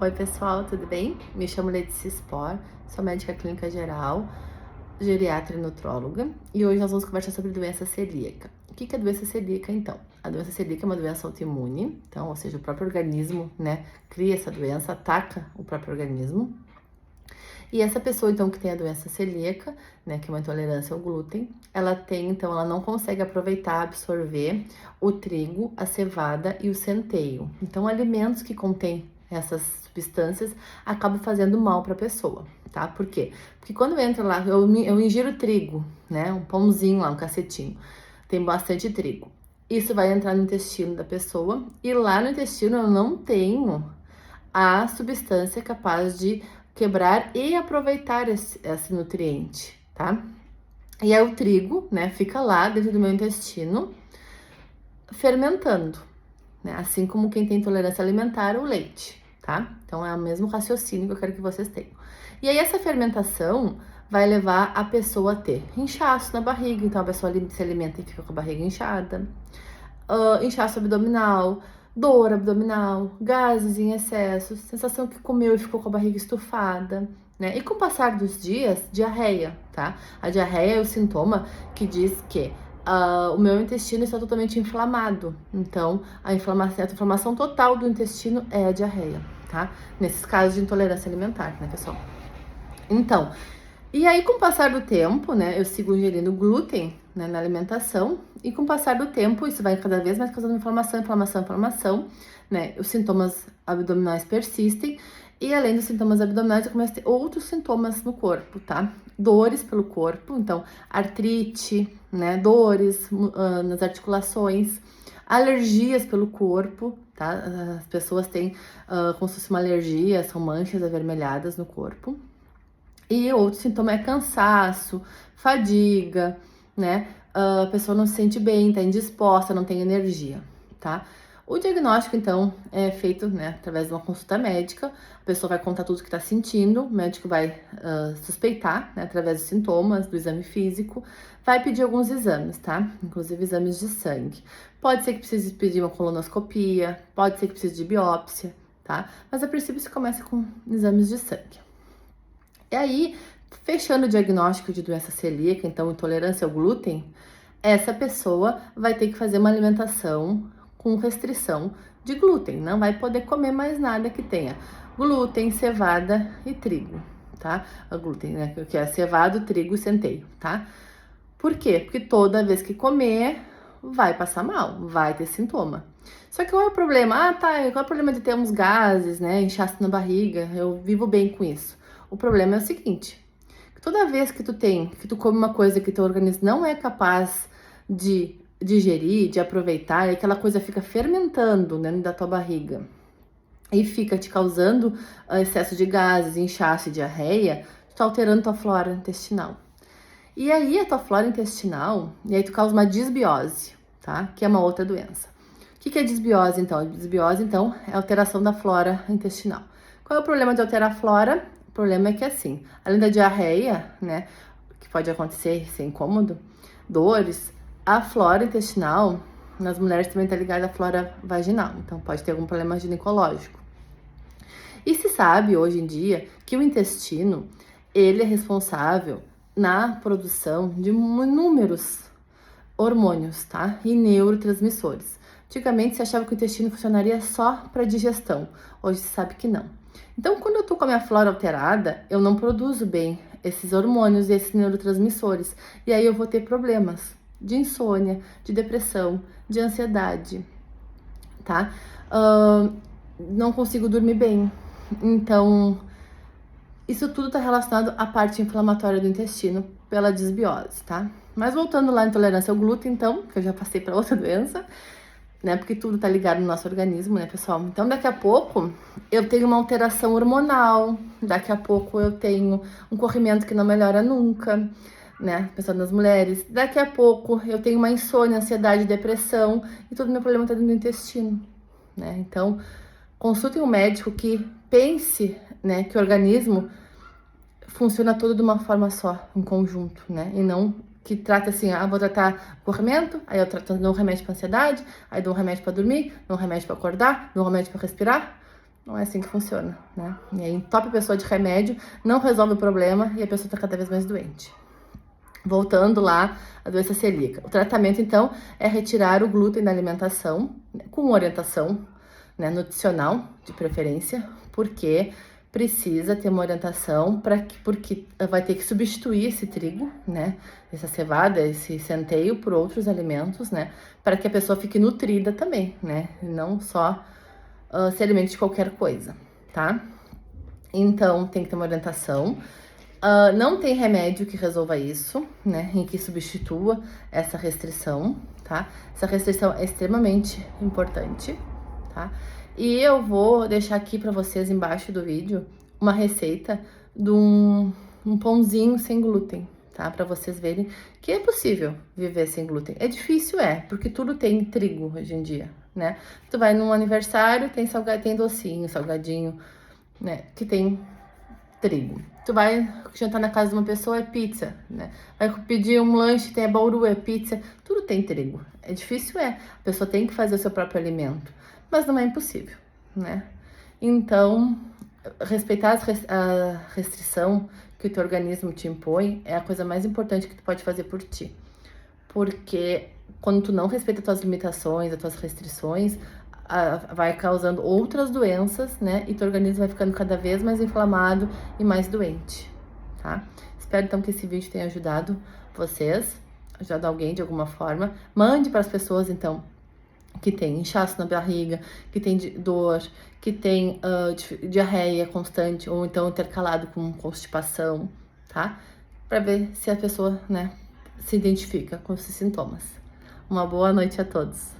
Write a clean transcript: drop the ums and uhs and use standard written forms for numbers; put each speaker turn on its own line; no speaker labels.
Oi pessoal, tudo bem? Me chamo Letícia Spor, sou médica clínica geral, geriatra e nutróloga e hoje nós vamos conversar sobre doença celíaca. O que é doença celíaca então? A doença celíaca é uma doença autoimune, então, ou seja, o próprio organismo, cria essa doença, ataca o próprio organismo. E essa pessoa, então, que tem a doença celíaca, que é uma intolerância ao glúten, ela não consegue aproveitar, absorver o trigo, a cevada e o centeio. Então, alimentos que contêm essas substâncias acabam fazendo mal para a pessoa, tá? Por quê? Porque quando entra lá, eu ingiro trigo, um pãozinho lá, um cacetinho, tem bastante trigo. Isso vai entrar no intestino da pessoa e lá no intestino eu não tenho a substância capaz de quebrar e aproveitar esse nutriente, tá? E aí o trigo, fica lá dentro do meu intestino, fermentando, assim como quem tem intolerância alimentar, o leite, tá? Então é o mesmo raciocínio que eu quero que vocês tenham. E aí essa fermentação vai levar a pessoa a ter inchaço na barriga, então a pessoa se alimenta e fica com a barriga inchada, inchaço abdominal, dor abdominal, gases em excesso, sensação que comeu e ficou com a barriga estufada, E com o passar dos dias, diarreia, tá? A diarreia é o sintoma que diz que o meu intestino está totalmente inflamado. Então, a inflamação total do intestino é a diarreia, tá? Nesses casos de intolerância alimentar, pessoal? Então, e aí com o passar do tempo, eu sigo ingerindo glúten, na alimentação, e com o passar do tempo, isso vai cada vez mais causando inflamação, Os sintomas abdominais persistem, e além dos sintomas abdominais, eu começo a ter outros sintomas no corpo, tá? Dores pelo corpo, então, artrite, dores nas articulações, alergias pelo corpo, tá? As pessoas têm como se fosse uma alergia, são manchas avermelhadas no corpo. E outro sintoma é cansaço, fadiga, A pessoa não se sente bem, tá indisposta, não tem energia, tá? O diagnóstico, então, é feito, através de uma consulta médica. A pessoa vai contar tudo o que tá sentindo, o médico vai suspeitar, através dos sintomas, do exame físico, vai pedir alguns exames, tá? Inclusive exames de sangue. Pode ser que precise pedir uma colonoscopia, pode ser que precise de biópsia, tá? Mas a princípio se começa com exames de sangue. E aí, fechando o diagnóstico de doença celíaca, então intolerância ao glúten, essa pessoa vai ter que fazer uma alimentação com restrição de glúten, não vai poder comer mais nada que tenha glúten, cevada e trigo, tá? O glúten, que é cevado, trigo e centeio, tá? Por quê? Porque toda vez que comer, vai passar mal, vai ter sintoma. Só que qual é o problema? Qual é o problema de ter uns gases, inchaço na barriga? Eu vivo bem com isso. O problema é o seguinte, toda vez que tu come uma coisa que teu organismo não é capaz de digerir, de aproveitar, e aquela coisa fica fermentando dentro da tua barriga e fica te causando excesso de gases, inchaço e diarreia, tu tá alterando tua flora intestinal. E aí a tua flora intestinal, e aí tu causa uma disbiose, tá? Que é uma outra doença. O que é disbiose, então? A disbiose, então, é alteração da flora intestinal. Qual é o problema de alterar a flora? O problema é que, assim, além da diarreia, que pode acontecer sem incômodo, dores, a flora intestinal, nas mulheres também tá ligada à flora vaginal, então pode ter algum problema ginecológico. E se sabe, hoje em dia, que o intestino, ele é responsável na produção de inúmeros hormônios, tá? E neurotransmissores. Antigamente se achava que o intestino funcionaria só para digestão, hoje se sabe que não. Então, quando eu tô com a minha flora alterada, eu não produzo bem esses hormônios e esses neurotransmissores. E aí eu vou ter problemas de insônia, de depressão, de ansiedade, tá? Não consigo dormir bem. Então, isso tudo tá relacionado à parte inflamatória do intestino pela disbiose, tá? Mas voltando lá à intolerância ao glúten, então, que eu já passei para outra doença, porque tudo tá ligado no nosso organismo, pessoal? Então, daqui a pouco, eu tenho uma alteração hormonal, daqui a pouco eu tenho um corrimento que não melhora nunca, pensando nas mulheres. Daqui a pouco, eu tenho uma insônia, ansiedade, depressão, e todo meu problema tá dentro do intestino, Então, consultem um médico que pense, que o organismo funciona todo de uma forma só, em conjunto, E não que trata assim, vou tratar corrimento, aí eu dou um remédio para ansiedade, aí dou um remédio para dormir, dou um remédio para acordar, dou um remédio para respirar. Não é assim que funciona, né? E aí entope a pessoa de remédio, não resolve o problema e a pessoa tá cada vez mais doente. Voltando lá, a doença celíaca. O tratamento, então, é retirar o glúten da alimentação, né, com orientação, né, nutricional, de preferência, porque precisa ter uma orientação porque vai ter que substituir esse trigo, né, essa cevada, esse centeio por outros alimentos, né, para que a pessoa fique nutrida também, né, e não só se alimente de qualquer coisa, tá? Então, tem que ter uma orientação. Não tem remédio que resolva isso, né? Em que substitua essa restrição, tá? Essa restrição é extremamente importante, tá? E eu vou deixar aqui para vocês embaixo do vídeo uma receita de um pãozinho sem glúten, tá? Para vocês verem que é possível viver sem glúten. É difícil, porque tudo tem trigo hoje em dia, né? Tu vai num aniversário, tem docinho, salgadinho, né? Que tem trigo. Tu vai jantar na casa de uma pessoa, é pizza, né? Vai pedir um lanche, tem bauru, é pizza. Tudo tem trigo. É difícil, A pessoa tem que fazer o seu próprio alimento. Mas não é impossível, né? Então, respeitar a restrição que o teu organismo te impõe é a coisa mais importante que tu pode fazer por ti. Porque quando tu não respeita as tuas limitações, as tuas restrições, vai causando outras doenças, né? E teu organismo vai ficando cada vez mais inflamado e mais doente, tá? Espero então que esse vídeo tenha ajudado vocês, ajudado alguém de alguma forma. Mande para as pessoas então que tem inchaço na barriga, que tem dor, que tem diarreia constante ou então intercalado com constipação, tá? Para ver se a pessoa, né, se identifica com esses sintomas. Uma boa noite a todos.